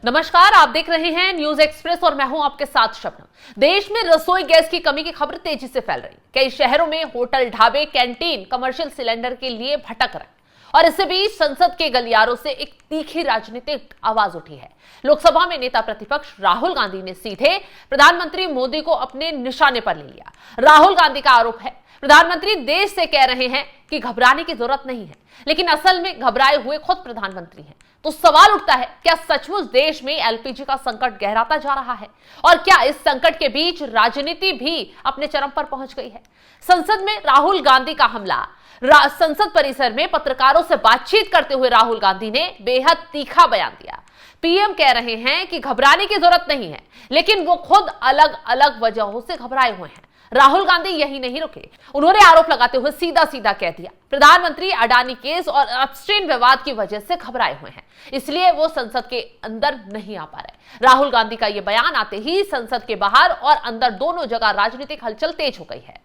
नमस्कार, आप देख रहे हैं न्यूज एक्सप्रेस और मैं हूं आपके साथ शबनम। देश में रसोई गैस की कमी की खबर तेजी से फैल रही। कई शहरों में होटल, ढाबे, कैंटीन कमर्शियल सिलेंडर के लिए भटक रहे और इसी बीच संसद के गलियारों से एक तीखी राजनीतिक आवाज उठी है। लोकसभा में नेता प्रतिपक्ष राहुल गांधी ने सीधे प्रधानमंत्री मोदी को अपने निशाने पर ले लिया। राहुल गांधी का आरोप है, प्रधानमंत्री देश से कह रहे हैं कि घबराने की जरूरत नहीं है, लेकिन असल में घबराए हुए खुद प्रधानमंत्री हैं। तो सवाल उठता है, क्या सचमुच देश में एलपीजी का संकट गहराता जा रहा है? और क्या इस संकट के बीच राजनीति भी अपने चरम पर पहुंच गई है? संसद में राहुल गांधी का हमला। संसद परिसर में पत्रकारों से बातचीत करते हुए राहुल गांधी ने बेहद तीखा बयान दिया। पीएम कह रहे हैं कि घबराने की जरूरत नहीं है, लेकिन वो खुद अलग अलग वजहों से घबराए हुए हैं। राहुल गांधी यही नहीं रुके, उन्होंने आरोप लगाते हुए सीधा सीधा कह दिया, प्रधानमंत्री अडानी केस और अपस्ट्रीम विवाद की वजह से घबराए हुए हैं, इसलिए वो संसद के अंदर नहीं आ पा रहे। राहुल गांधी का यह बयान आते ही संसद के बाहर और अंदर दोनों जगह राजनीतिक हलचल तेज हो गई है।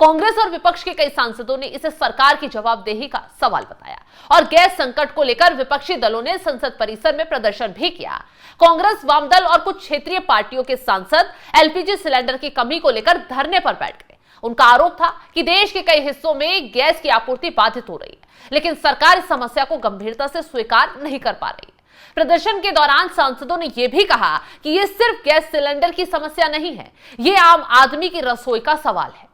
कांग्रेस और विपक्ष के कई सांसदों ने इसे सरकार की जवाबदेही का सवाल बताया और गैस संकट को लेकर विपक्षी दलों ने संसद परिसर में प्रदर्शन भी किया। कांग्रेस, वामदल और कुछ क्षेत्रीय पार्टियों के सांसद एलपीजी सिलेंडर की कमी को लेकर धरने पर बैठ गए। उनका आरोप था कि देश के कई हिस्सों में गैस की आपूर्ति बाधित हो रही है, लेकिन सरकार इस समस्या को गंभीरता से स्वीकार नहीं कर पा रही है। प्रदर्शन के दौरान सांसदों ने यह भी कहा कि यह सिर्फ गैस सिलेंडर की समस्या नहीं है, यह आम आदमी की रसोई का सवाल है।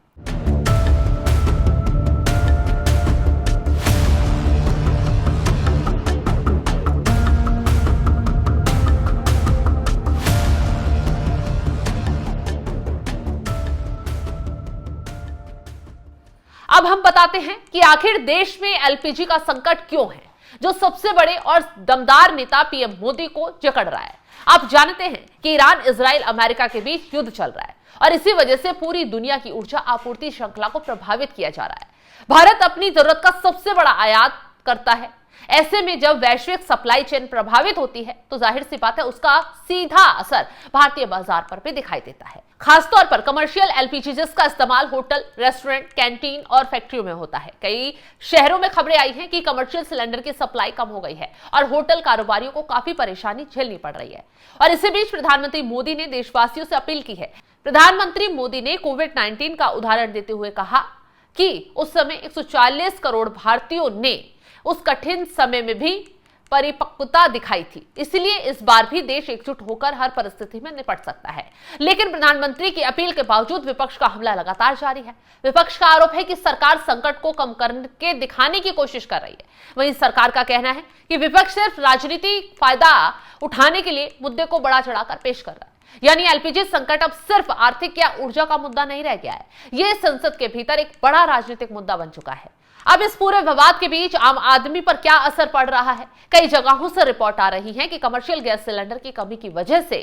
अब हम बताते हैं कि आखिर देश में एलपीजी का संकट क्यों है, जो सबसे बड़े और दमदार नेता पीएम मोदी को जकड़ रहा है। आप जानते हैं कि ईरान, इजराइल, अमेरिका के बीच युद्ध चल रहा है और इसी वजह से पूरी दुनिया की ऊर्जा आपूर्ति श्रृंखला को प्रभावित किया जा रहा है। भारत अपनी जरूरत का सबसे बड़ा आयात करता है। ऐसे में जब वैश्विक सप्लाई चेन प्रभावित होती है तो जाहिर सी बात है उसका सीधा असर भारतीय बाजार पर भी दिखाई देता है। खासतौर पर कमर्शियल एलपीजी, जिसका इस्तेमाल होटल, रेस्टोरेंट, कैंटीन और फैक्ट्रियों में होता है। कई शहरों में खबरें आई हैं कि कमर्शियल सिलेंडर की सप्लाई कम हो गई है और होटल कारोबारियों को काफी परेशानी झेलनी पड़ रही है। और इसी बीच प्रधानमंत्री मोदी ने देशवासियों से अपील की है। प्रधानमंत्री मोदी ने कोविड-19 का उदाहरण देते हुए कहा कि उस समय 140 करोड़ भारतीयों ने उस कठिन समय में भी परिपक्वता दिखाई थी, इसलिए इस बार भी देश एकजुट होकर हर परिस्थिति में निपट सकता है। लेकिन प्रधानमंत्री की अपील के बावजूद विपक्ष का हमला लगातार जारी है। विपक्ष का आरोप है कि सरकार संकट को कम करके दिखाने की कोशिश कर रही है। वहीं सरकार का कहना है कि विपक्ष सिर्फ राजनीतिक फायदा उठाने के लिए मुद्दे को बढ़ा चढ़ाकर पेश कर रहा है। यानी एलपीजी संकट अब सिर्फ आर्थिक या ऊर्जा का मुद्दा नहीं रह गया है, यह संसद के भीतर एक बड़ा राजनीतिक मुद्दा बन चुका है। अब इस पूरे विवाद के बीच आम आदमी पर क्या असर पड़ रहा है? कई जगहों से रिपोर्ट आ रही है कि कमर्शियल गैस सिलेंडर की कमी की वजह से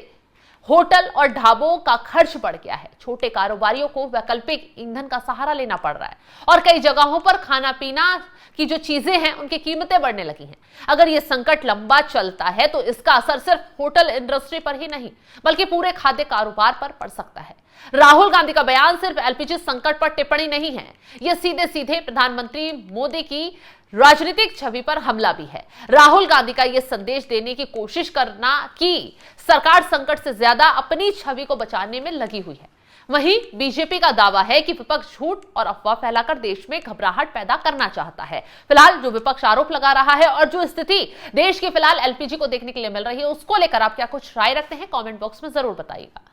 होटल और ढाबों का खर्च बढ़ गया है। छोटे कारोबारियों को वैकल्पिक ईंधन का सहारा लेना पड़ रहा है और कई जगहों पर खाना पीना की जो चीजें हैं उनकी कीमतें बढ़ने लगी हैं। अगर यह संकट लंबा चलता है तो इसका असर सिर्फ होटल इंडस्ट्री पर ही नहीं बल्कि पूरे खाद्य कारोबार पर पड़ सकता है। राहुल गांधी का बयान सिर्फ एलपीजी संकट पर टिप्पणी नहीं है, यह सीधे सीधे प्रधानमंत्री मोदी की राजनीतिक छवि पर हमला भी है। राहुल गांधी का यह संदेश देने की कोशिश करना कि सरकार संकट से ज्यादा अपनी छवि को बचाने में लगी हुई है। वहीं बीजेपी का दावा है कि विपक्ष झूठ और अफवाह फैलाकर देश में घबराहट पैदा करना चाहता है। फिलहाल जो विपक्ष आरोप लगा रहा है और जो स्थिति देश की फिलहाल एलपीजी को देखने के लिए मिल रही है, उसको लेकर आप क्या कुछ राय रखते हैं, कमेंट बॉक्स में जरूर बताइएगा।